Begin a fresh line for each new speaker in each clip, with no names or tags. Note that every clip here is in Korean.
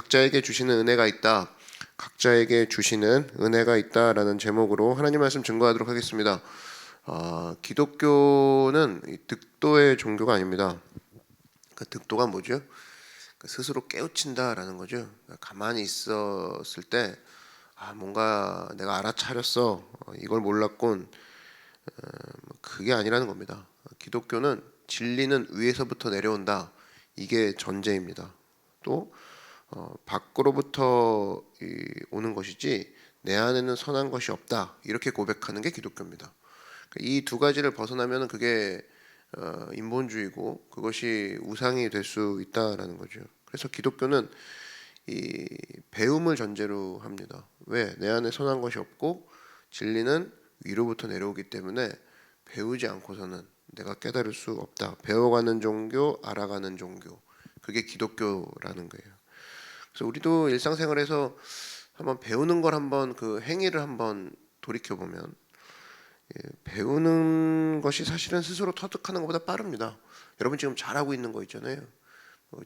각자에게 주시는 은혜가 있다. 각자에게 주시는 은혜가 있다라는 제목으로 하나님 말씀 증거하도록 하겠습니다. 기독교는 득도의 종교가 아닙니다. 그 득도가 뭐죠? 스스로 깨우친다라는 거죠. 가만히 있었을 때 뭔가 내가 알아차렸어. 이걸 몰랐군. 그게 아니라는 겁니다. 기독교는 진리는 위에서부터 내려온다. 이게 전제입니다. 또 밖으로부터 오는 것이지 내 안에는 선한 것이 없다. 이렇게 고백하는 게 기독교입니다. 이 두 가지를 벗어나면 그게 인본주의고 그것이 우상이 될 수 있다라는 거죠. 그래서 기독교는 이 배움을 전제로 합니다. 왜? 내 안에 선한 것이 없고 진리는 위로부터 내려오기 때문에 배우지 않고서는 내가 깨달을 수 없다. 배워가는 종교, 알아가는 종교. 그게 기독교라는 거예요. 그래서 우리도 일상생활에서 한번 배우는 걸 한번 그 행위를 한번 돌이켜 보면 배우는 것이 사실은 스스로 터득하는 것보다 빠릅니다. 여러분 지금 잘하고 있는 거 있잖아요.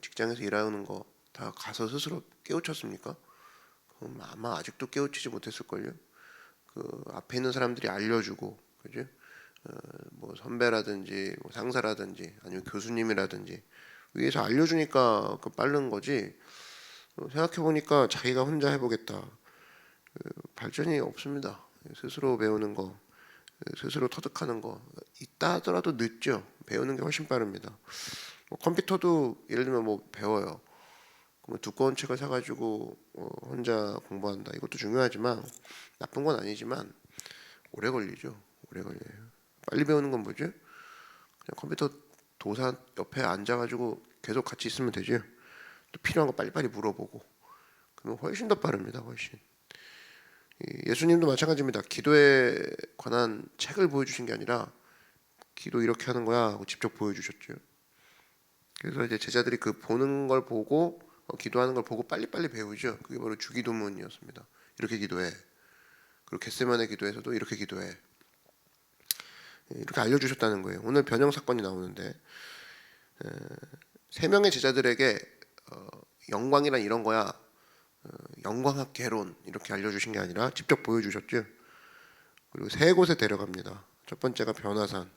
직장에서 일하는 거 다 가서 스스로 깨우쳤습니까? 그럼 아마 아직도 깨우치지 못했을걸요. 그 앞에 있는 사람들이 알려주고, 그죠? 뭐 선배라든지 뭐 상사라든지 아니면 교수님이라든지 위에서 알려주니까 그 빠른 거지. 생각해 보니까 자기가 혼자 해보겠다. 발전이 없습니다. 스스로 배우는 거, 스스로 터득하는 거 있다 하더라도 늦죠. 배우는 게 훨씬 빠릅니다. 컴퓨터도 예를 들면 뭐 배워요. 그러면 두꺼운 책을 사가지고 혼자 공부한다. 이것도 중요하지만 나쁜 건 아니지만 오래 걸리죠. 오래 걸려요. 빨리 배우는 건 뭐죠? 그냥 컴퓨터 도사 옆에 앉아가지고 계속 같이 있으면 되죠. 또 필요한 거 빨리빨리 물어보고 그러면 훨씬 더 빠릅니다. 훨씬. 예수님도 마찬가지입니다. 기도에 관한 책을 보여주신 게 아니라 기도 이렇게 하는 거야 하고 직접 보여주셨죠. 그래서 이제 제자들이 그 보는 걸 보고 기도하는 걸 보고 빨리빨리 배우죠. 그게 바로 주기도문이었습니다. 이렇게 기도해. 그리고 겟세마네 기도에서도 이렇게 기도해. 이렇게 알려주셨다는 거예요. 오늘 변형 사건이 나오는데 세 명의 제자들에게 영광이란 이런 거야. 영광학 개론 이렇게 알려주신 게 아니라 직접 보여주셨죠. 그리고 세 곳에 데려갑니다. 첫 번째가 변화산.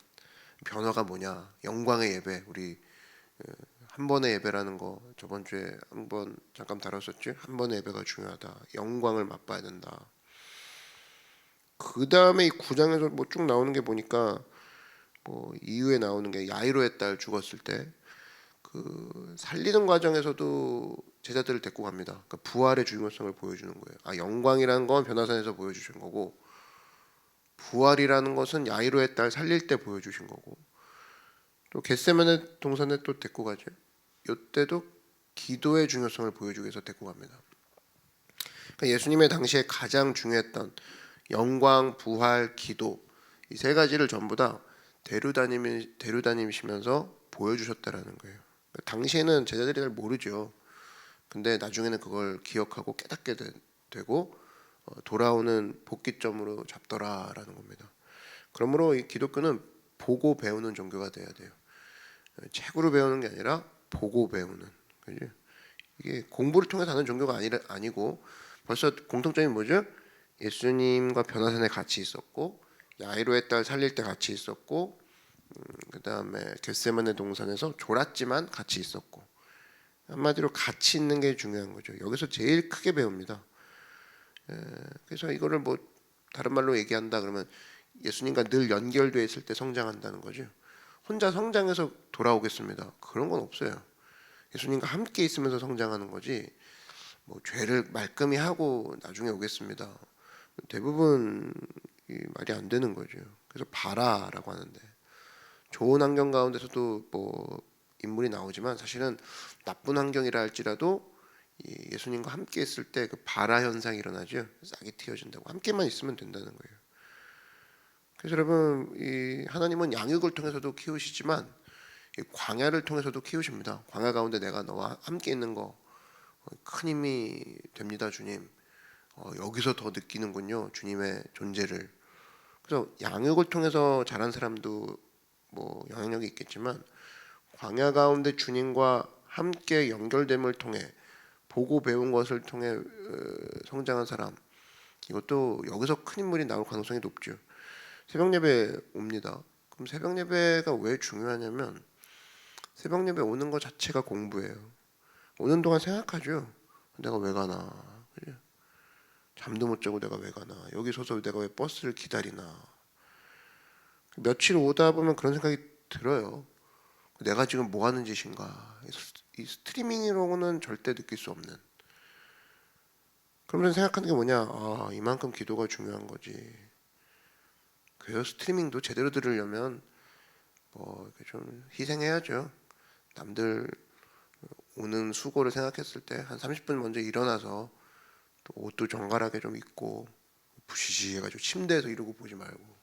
변화가 뭐냐? 영광의 예배. 우리 한 번의 예배라는 거 저번 주에 한번 잠깐 다뤘었죠. 한 번의 예배가 중요하다. 영광을 맛봐야 된다. 그 다음에 이 9장에서 뭐 쭉 나오는 게 보니까 뭐 이후에 나오는 게 야이로의 딸 죽었을 때 그 살리는 과정에서도 제자들을 데리고 갑니다. 그러니까 부활의 중요성을 보여주는 거예요. 영광이라는 건 변화산에서 보여주신 거고 부활이라는 것은 야이로의 딸 살릴 때 보여주신 거고 또 겟세마네 동산에 또 데리고 가죠. 이때도 기도의 중요성을 보여주기 위해서 데리고 갑니다. 그러니까 예수님의 당시에 가장 중요했던 영광, 부활, 기도 이 세 가지를 전부 다 데려다니시면서 보여주셨다라는 거예요. 당시에는 제자들이 잘 모르죠. 근데 나중에는 그걸 기억하고 깨닫게 되고 돌아오는 복귀점으로 잡더라라는 겁니다. 그러므로 이 기독교는 보고 배우는 종교가 돼야 돼요. 책으로 배우는 게 아니라 보고 배우는. 그죠? 이게 공부를 통해서 하는 종교가 아니고 벌써 공통점이 뭐죠? 예수님과 변화산에 같이 있었고 야이로의 딸 살릴 때 같이 있었고 그 다음에 겟세마네 동산에서 졸았지만 같이 있었고 한마디로 같이 있는 게 중요한 거죠. 여기서 제일 크게 배웁니다. 그래서 이거를 뭐 다른 말로 얘기한다 그러면 예수님과 늘 연결되어 있을 때 성장한다는 거죠. 혼자 성장해서 돌아오겠습니다. 그런 건 없어요. 예수님과 함께 있으면서 성장하는 거지. 뭐 죄를 말끔히 하고 나중에 오겠습니다. 대부분 말이 안 되는 거죠. 그래서 봐라라고 하는데 좋은 환경 가운데서도 뭐 인물이 나오지만 사실은 나쁜 환경이라 할지라도 예수님과 함께 있을 때 그 바라 현상이 일어나죠. 싹이 틔어진다고 함께만 있으면 된다는 거예요. 그래서 여러분 이 하나님은 양육을 통해서도 키우시지만 이 광야를 통해서도 키우십니다. 광야 가운데 내가 너와 함께 있는 거 큰 힘이 됩니다, 주님. 여기서 더 느끼는군요, 주님의 존재를. 그래서 양육을 통해서 자란 사람도 뭐 영향력이 있겠지만 광야 가운데 주님과 함께 연결됨을 통해 보고 배운 것을 통해 성장한 사람, 이것도 여기서 큰 인물이 나올 가능성이 높죠. 새벽 예배 옵니다. 그럼 새벽 예배가 왜 중요하냐면 새벽 예배 오는 것 자체가 공부예요. 오는 동안 생각하죠. 내가 왜 가나? 그죠? 잠도 못 자고 내가 왜 가나? 여기 서서 내가 왜 버스를 기다리나? 며칠 오다 보면 그런 생각이 들어요. 내가 지금 뭐 하는 짓인가? 이 스트리밍으로는 절대 느낄 수 없는. 그러면서 생각하는 게 뭐냐? 아, 이만큼 기도가 중요한 거지. 그래서 스트리밍도 제대로 들으려면 뭐 이렇게 좀 희생해야죠. 남들 오는 수고를 생각했을 때 한 30분 먼저 일어나서 또 옷도 정갈하게 좀 입고 부시시해가지고 침대에서 이러고 보지 말고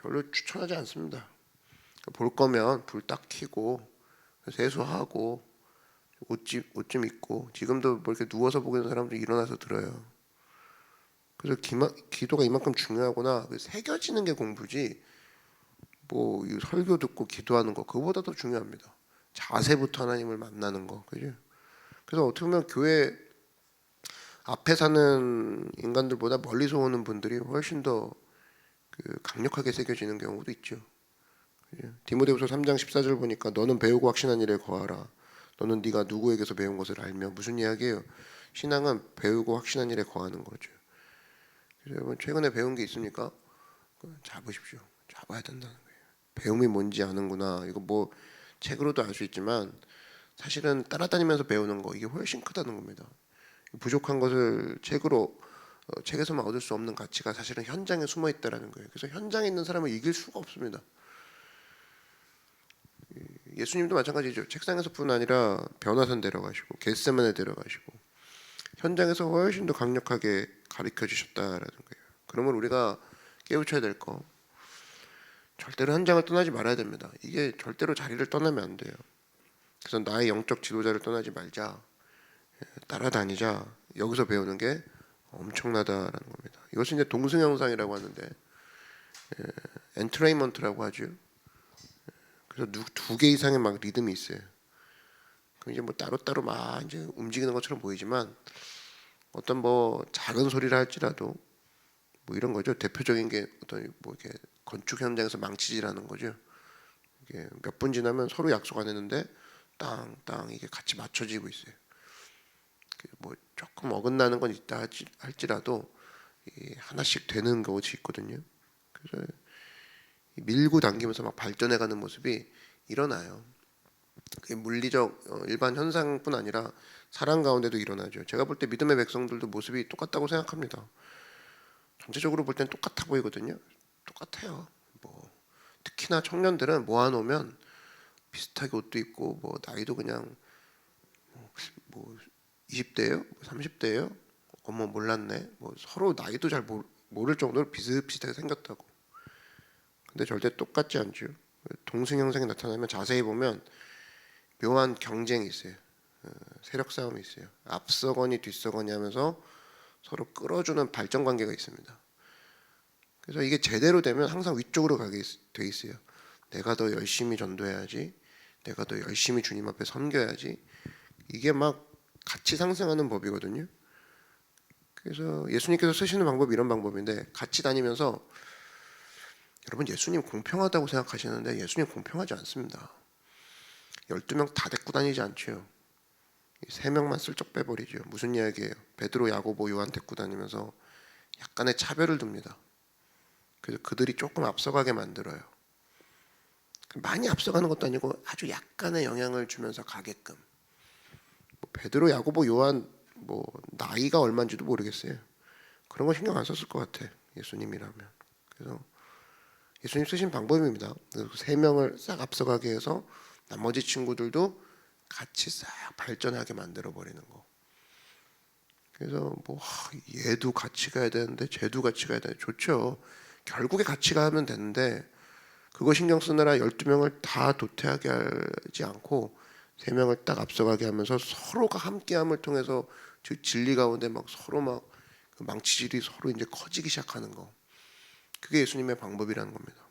별로 추천하지 않습니다. 볼 거면 불 딱 켜고 세수하고 옷 좀 입고 지금도 뭐 이렇게 누워서 보고 있는 사람도 일어나서 들어요. 그래서 기도가 이만큼 중요하구나. 새겨지는 게 공부지. 뭐 이 설교 듣고 기도하는 거 그거보다 더 중요합니다. 자세부터 하나님을 만나는 거, 그죠? 그래서 어떻게 보면 교회 앞에 사는 인간들보다 멀리서 오는 분들이 훨씬 더 강력하게 새겨지는 경우도 있죠. 그죠? 디모데후서 3장 14절 보니까 너는 배우고 확신한 일에 거하라. 너는 네가 누구에게서 배운 것을 알며. 무슨 이야기예요? 신앙은 배우고 확신한 일에 거하는 거죠. 그래서 여러분 최근에 배운 게 있습니까? 잡으십시오. 잡아야 된다는 거예요. 배움이 뭔지 아는구나. 이거 뭐 책으로도 알 수 있지만 사실은 따라다니면서 배우는 거 이게 훨씬 크다는 겁니다. 부족한 것을 책에서만 얻을 수 없는 가치가 사실은 현장에 숨어 있다라는 거예요. 그래서 현장에 있는 사람을 이길 수가 없습니다. 예수님도 마찬가지죠. 책상에서뿐 아니라 변화산 데려가시고 겟세마네 데려가시고 현장에서 훨씬 더 강력하게 가르쳐 주셨다라는 거예요. 그러면 우리가 깨우쳐야 될 거 절대로 현장을 떠나지 말아야 됩니다. 이게 절대로 자리를 떠나면 안 돼요. 그래서 나의 영적 지도자를 떠나지 말자. 따라다니자. 여기서 배우는 게 엄청나다라는 겁니다. 이것은 이제 동승형상이라고 하는데 엔트레인먼트라고 하죠. 그래서 두 개 이상의 막 리듬이 있어요. 그 이제 뭐 따로따로 막 이제 움직이는 것처럼 보이지만 어떤 뭐 작은 소리를 할지라도 뭐 이런 거죠. 대표적인 게 어떤 뭐 이렇게 건축 현장에서 망치질하는 거죠. 이게 몇 분 지나면 서로 약속 안 했는데 땅 이게 같이 맞춰지고 있어요. 뭐 조금 어긋나는 건 있다 할지라도 하나씩 되는 것이 있거든요. 그래서 밀고 당기면서 막 발전해가는 모습이 일어나요. 그게 물리적 일반 현상뿐 아니라 사람 가운데도 일어나죠. 제가 볼 때 믿음의 백성들도 모습이 똑같다고 생각합니다. 전체적으로 볼 땐 똑같아 보이거든요. 똑같아요. 뭐 특히나 청년들은 모아놓으면 비슷하게 옷도 입고 뭐 나이도 그냥 뭐 20대예요, 30대예요. 어머 몰랐네. 뭐 서로 나이도 잘 모를 정도로 비슷비슷하게 생겼다고. 근데 절대 똑같지 않죠. 동승 형상이 나타나면 자세히 보면 묘한 경쟁이 있어요. 세력 싸움이 있어요. 앞서거니 뒤서거니 하면서 서로 끌어주는 발전 관계가 있습니다. 그래서 이게 제대로 되면 항상 위쪽으로 가게 돼 있어요. 내가 더 열심히 전도해야지. 내가 더 열심히 주님 앞에 섬겨야지. 이게 막 같이 상승하는 법이거든요. 그래서 예수님께서 쓰시는 방법이 이런 방법인데 같이 다니면서 여러분 예수님 공평하다고 생각하시는데 예수님 공평하지 않습니다. 12명 다 데리고 다니지 않죠. 3명만 슬쩍 빼버리죠. 무슨 이야기예요? 베드로, 야고보, 요한 데리고 다니면서 약간의 차별을 둡니다. 그래서 그들이 조금 앞서가게 만들어요. 많이 앞서가는 것도 아니고 아주 약간의 영향을 주면서 가게끔. 뭐 베드로, 야고보, 요한 뭐 나이가 얼마인지도 모르겠어요. 그런 거 신경 안 썼을 것 같아. 예수님이라면. 그래서 예수님 쓰신 방법입니다. 3명을 싹 앞서가게 해서 나머지 친구들도 같이 싹 발전하게 만들어 버리는 거. 그래서 뭐 얘도 같이 가야 되는데 쟤도 같이 가야 되는데 좋죠. 결국에 같이 가면 되는데 그거 신경 쓰느라 12명을 다 도태하게 하지 않고 3명을 딱 앞서가게 하면서 서로가 함께함을 통해서 진리 가운데 막 서로 막 망치질이 서로 이제 커지기 시작하는 거. 그게 예수님의 방법이라는 겁니다.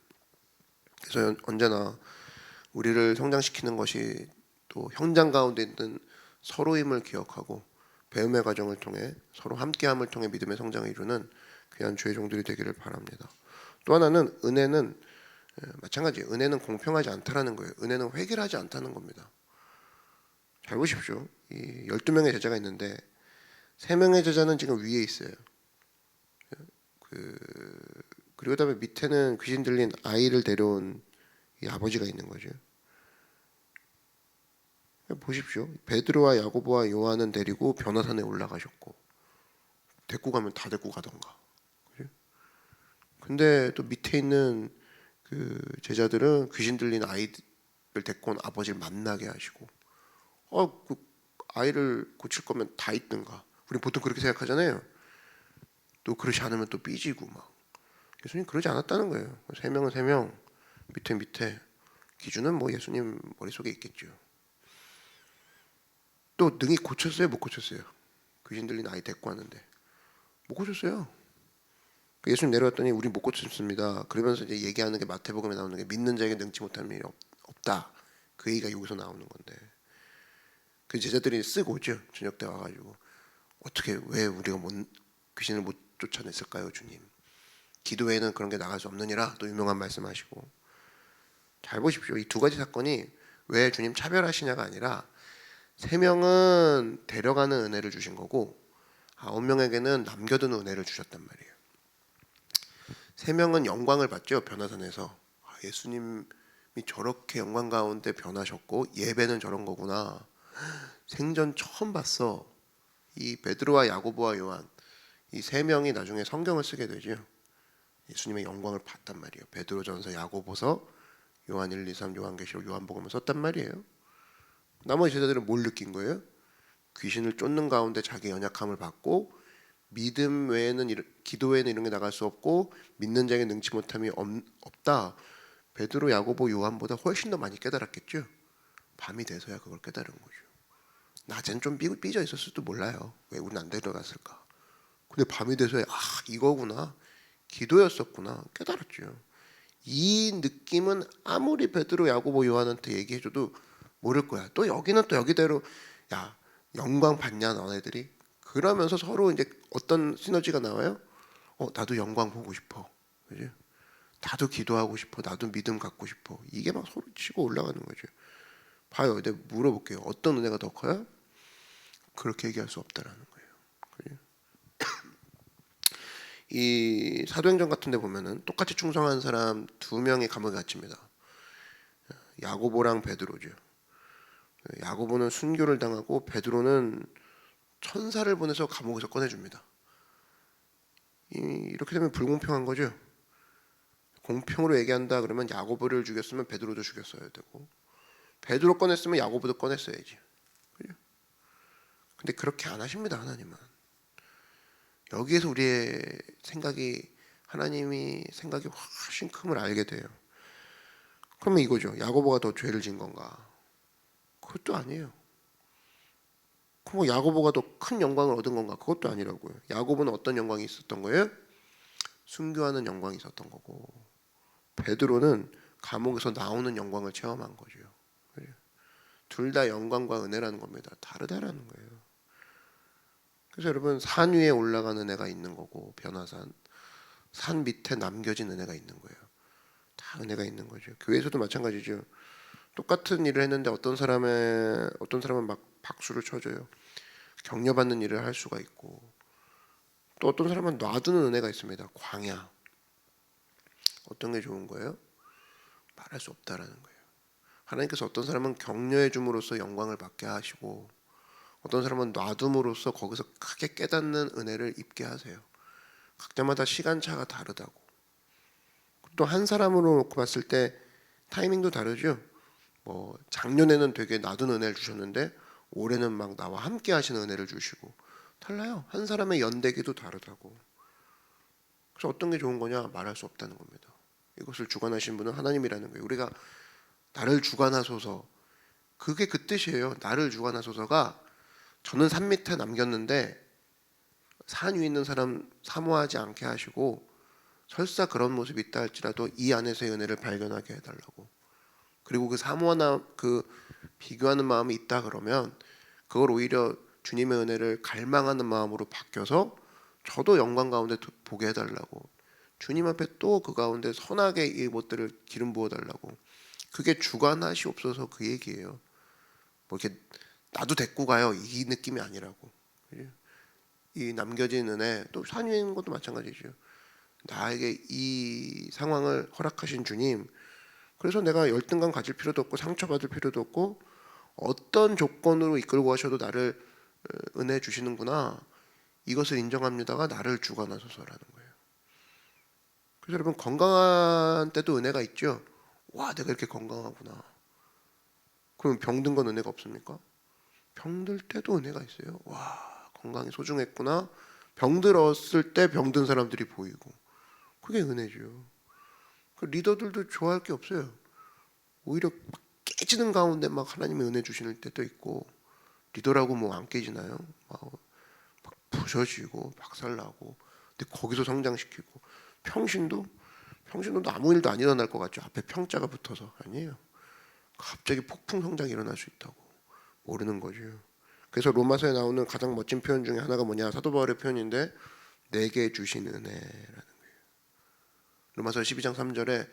그래서 언제나 우리를 성장시키는 것이 또 현장 가운데 있는 서로임을 기억하고 배움의 과정을 통해 서로 함께함을 통해 믿음의 성장을 이루는 귀한 주의 종들이 되기를 바랍니다. 또 하나는 은혜는 마찬가지, 은혜는 공평하지 않다라는 거예요. 은혜는 획일하지 않다는 겁니다. 잘 보십시오. 이 12명의 제자가 있는데 3명의 제자는 지금 위에 있어요. 그리고 그다음에 밑에는 귀신 들린 아이를 데려온 이 아버지가 있는 거죠. 보십시오. 베드로와 야고보와 요한은 데리고 변화산에 올라가셨고 데리고 가면 다 데리고 가던가. 그죠? 근데 또 밑에 있는 그 제자들은 귀신 들린 아이를 데리고 온 아버지를 만나게 하시고 그 아이를 고칠 거면 다 있든가. 우리 보통 그렇게 생각하잖아요. 또 그렇지 않으면 또 삐지고 막. 예수님 그러지 않았다는 거예요. 3명은 3명, 밑에 기준은 뭐 예수님 머릿속에 있겠죠. 또 능히 고쳤어요? 못 고쳤어요? 귀신 들린 아이 데리고 왔는데 못 고쳤어요. 예수님 내려왔더니 우리 못 고쳤습니다. 그러면서 이제 얘기하는 게 마태복음에 나오는 게 믿는 자에게 능치 못할 일이 없다. 그 얘기가 여기서 나오는 건데 그 제자들이 쓰고 오죠. 저녁 때 와가지고 어떻게 왜 우리가 귀신을 못 쫓아냈을까요, 주님? 기도 외에는 그런 게 나갈 수 없느니라 또 유명한 말씀하시고 잘 보십시오. 이 두 가지 사건이 왜 주님 차별하시냐가 아니라 3명은 데려가는 은혜를 주신 거고 9명에게는 남겨두는 은혜를 주셨단 말이에요. 3명은 영광을 받죠. 변화산에서 예수님이 저렇게 영광 가운데 변하셨고 예배는 저런 거구나. 생전 처음 봤어. 이 베드로와 야고보와 요한 이 3명이 나중에 성경을 쓰게 되죠. 예수님의 영광을 봤단 말이에요. 베드로전서, 야고보서, 요한 1, 2, 3, 요한계시록, 요한복음을 썼단 말이에요. 나머지 제자들은 뭘 느낀 거예요? 귀신을 쫓는 가운데 자기 연약함을 받고 믿음 외에는 기도 외에는 이런 게 나갈 수 없고 믿는 자에게 능치 못함이 없다. 베드로, 야고보, 요한보다 훨씬 더 많이 깨달았겠죠. 밤이 돼서야 그걸 깨달은 거죠. 낮엔 좀 삐져 있었을지도 몰라요. 왜 우리는 안 데려갔을까? 근데 밤이 돼서야 이거구나. 기도였었구나. 깨달았죠. 이 느낌은 아무리 베드로, 야고보, 요한한테 얘기해줘도 모를 거야. 또 여기는 또 여기대로 야 영광 받냐 너네들이? 그러면서 서로 이제 어떤 시너지가 나와요? 나도 영광 보고 싶어. 그죠? 나도 기도하고 싶어. 나도 믿음 갖고 싶어. 이게 막 서로 치고 올라가는 거죠. 봐요. 내가 물어볼게요. 어떤 은혜가 더 커요? 그렇게 얘기할 수 없다라는 거예요. 그죠? 이 사도행전 같은 데 보면은 똑같이 충성한 사람 2명이 감옥에 갇힙니다. 야고보랑 베드로죠. 야고보는 순교를 당하고 베드로는 천사를 보내서 감옥에서 꺼내줍니다. 이렇게 되면 불공평한 거죠. 공평으로 얘기한다 그러면 야고보를 죽였으면 베드로도 죽였어야 되고 베드로 꺼냈으면 야고보도 꺼냈어야지. 그죠? 근데 그렇게 안 하십니다. 하나님은. 여기에서 우리의 생각이 하나님이 생각이 훨씬 큼을 알게 돼요. 그러면 이거죠. 야고보가 더 죄를 진 건가? 그것도 아니에요. 그럼 야고보가 더 큰 영광을 얻은 건가? 그것도 아니라고요. 야고보는 어떤 영광이 있었던 거예요? 순교하는 영광이 있었던 거고 베드로는 감옥에서 나오는 영광을 체험한 거죠. 둘 다 영광과 은혜라는 겁니다. 다르다라는 거예요. 그래서 여러분 산 위에 올라가는 은혜가 있는 거고 변화산 산 밑에 남겨진 은혜가 있는 거예요. 다 은혜가 있는 거죠. 교회에서도 마찬가지죠. 똑같은 일을 했는데 어떤 사람은 막 박수를 쳐줘요. 격려받는 일을 할 수가 있고 또 어떤 사람은 놔두는 은혜가 있습니다. 광야. 어떤 게 좋은 거예요? 말할 수 없다라는 거예요. 하나님께서 어떤 사람은 격려해 줌으로써 영광을 받게 하시고 어떤 사람은 놔둠으로써 거기서 크게 깨닫는 은혜를 입게 하세요. 각자마다 시간차가 다르다고. 또 한 사람으로 놓고 봤을 때 타이밍도 다르죠. 뭐 작년에는 되게 놔둔 은혜를 주셨는데 올해는 막 나와 함께 하시는 은혜를 주시고 달라요. 한 사람의 연대기도 다르다고. 그래서 어떤 게 좋은 거냐? 말할 수 없다는 겁니다. 이것을 주관하신 분은 하나님이라는 거예요. 우리가 나를 주관하소서 그게 그 뜻이에요. 나를 주관하소서가 저는 산 밑에 남겼는데 산 위에 있는 사람 사모하지 않게 하시고 설사 그런 모습이 있다 할지라도 이 안에서의 은혜를 발견하게 해달라고. 그리고 그 사모하나 그 비교하는 마음이 있다 그러면 그걸 오히려 주님의 은혜를 갈망하는 마음으로 바뀌어서 저도 영광 가운데 보게 해달라고, 주님 앞에 또 그 가운데 선하게 이 못들을 기름 부어달라고. 그게 주관하시옵소서 그 얘기예요. 뭐 이렇게 나도 데리고 가요 이 느낌이 아니라고. 이 남겨진 은혜, 또 산위인 것도 마찬가지죠. 나에게 이 상황을 허락하신 주님, 그래서 내가 열등감 가질 필요도 없고 상처받을 필요도 없고 어떤 조건으로 이끌고 가셔도 나를 은혜 주시는구나, 이것을 인정합니다가 나를 주관하소서라는 거예요. 그래서 여러분, 건강한 때도 은혜가 있죠. 와, 내가 이렇게 건강하구나. 그럼 병든 건 은혜가 없습니까? 병들 때도 은혜가 있어요. 와, 건강이 소중했구나. 병들었을 때 병든 사람들이 보이고, 그게 은혜죠. 그 리더들도 좋아할 게 없어요. 오히려 막 깨지는 가운데 막 하나님의 은혜 주시는 때도 있고, 리더라고 뭐 안 깨지나요? 막 부서지고 박살나고, 근데 거기서 성장시키고. 평신도 아무 일도 안 일어날 것 같죠. 앞에 평자가 붙어서. 아니에요. 갑자기 폭풍 성장이 일어날 수 있다고 모르는 거죠. 그래서 로마서에 나오는 가장 멋진 표현 중에 하나가 뭐냐, 사도 바울의 표현인데, 내게 주신 은혜라는 거예요. 로마서 12장 3절에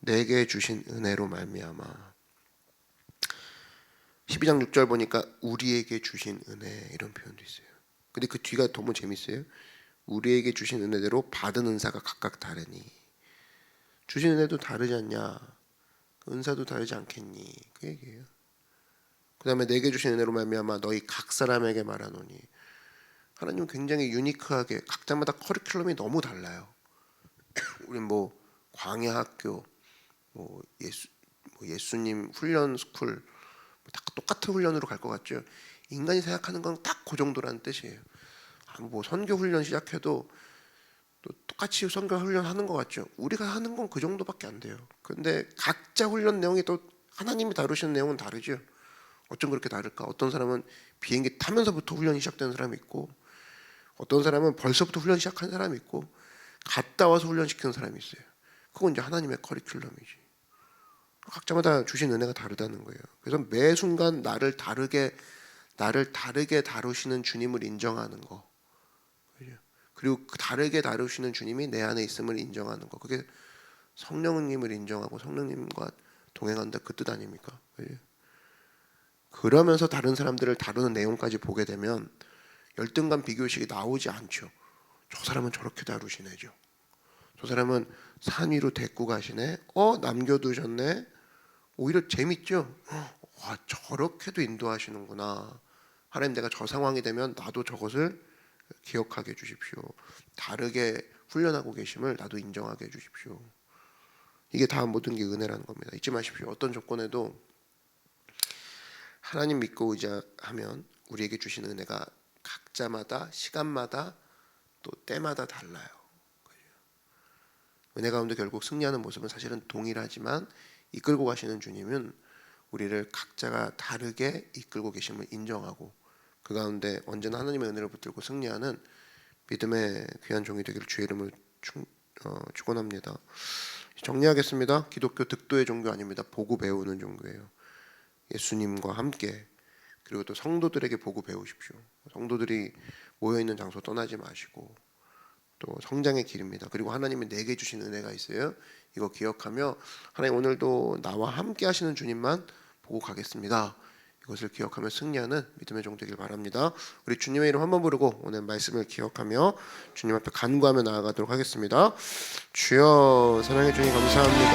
내게 주신 은혜로 말미암아. 12장 6절 보니까 우리에게 주신 은혜, 이런 표현도 있어요. 근데 그 뒤가 너무 재밌어요. 우리에게 주신 은혜대로 받은 은사가 각각 다르니. 주신 은혜도 다르지 않냐, 은사도 다르지 않겠니, 그 얘기예요. 그 다음에 내게 주신 은혜로 말미암아 너희 각 사람에게 말하노니. 하나님은 굉장히 유니크하게 각자마다 커리큘럼이 너무 달라요. 우린 뭐 광야 학교, 뭐 예수님 훈련 스쿨, 다 똑같은 훈련으로 갈 것 같죠. 인간이 생각하는 건 딱 그 정도라는 뜻이에요. 뭐 선교 훈련 시작해도 또 똑같이 선교 훈련 하는 것 같죠. 우리가 하는 건 그 정도밖에 안 돼요. 근데 각자 훈련 내용이 또 하나님이 다루시는 내용은 다르죠. 어쩜 그렇게 다를까? 어떤 사람은 비행기 타면서부터 훈련이 시작되는 사람이 있고, 어떤 사람은 벌써부터 훈련 시작하는 사람이 있고, 갔다 와서 훈련시키는 사람이 있어요. 그건 이제 하나님의 커리큘럼이지. 각자마다 주신 은혜가 다르다는 거예요. 그래서 매 순간 나를 다르게 다루시는 주님을 인정하는 거, 그리고 다르게 다루시는 주님이 내 안에 있음을 인정하는 거, 그게 성령님을 인정하고 성령님과 동행한다, 그 뜻 아닙니까? 그러면서 다른 사람들을 다루는 내용까지 보게 되면 열등감 비교의식이 나오지 않죠. 저 사람은 저렇게 다루시네죠. 저 사람은 산 위로 데리고 가시네. 남겨두셨네. 오히려 재밌죠. 와, 저렇게도 인도하시는구나. 하나님, 내가 저 상황이 되면 나도 저것을 기억하게 해주십시오. 다르게 훈련하고 계심을 나도 인정하게 해주십시오. 이게 다 모든 게 은혜라는 겁니다. 잊지 마십시오. 어떤 조건에도 하나님 믿고 의지하면 우리에게 주신 은혜가 각자마다 시간마다 또 때마다 달라요. 은혜 가운데 결국 승리하는 모습은 사실은 동일하지만 이끌고 가시는 주님은 우리를 각자가 다르게 이끌고 계심을 인정하고 그 가운데 언제나 하나님의 은혜를 붙들고 승리하는 믿음의 귀한 종이 되기를 주의 이름으로 축원합니다. 정리하겠습니다. 기독교 득도의 종교 아닙니다. 보고 배우는 종교예요. 예수님과 함께, 그리고 또 성도들에게 보고 배우십시오. 성도들이 모여있는 장소 떠나지 마시고, 또 성장의 길입니다. 그리고 하나님이 내게 주신 은혜가 있어요. 이거 기억하며 하나님, 오늘도 나와 함께 하시는 주님만 보고 가겠습니다. 이것을 기억하며 승리하는 믿음의 종 되길 바랍니다. 우리 주님의 이름 한번 부르고 오늘 말씀을 기억하며 주님 앞에 간구하며 나아가도록 하겠습니다. 주여, 사랑의 주님 감사합니다.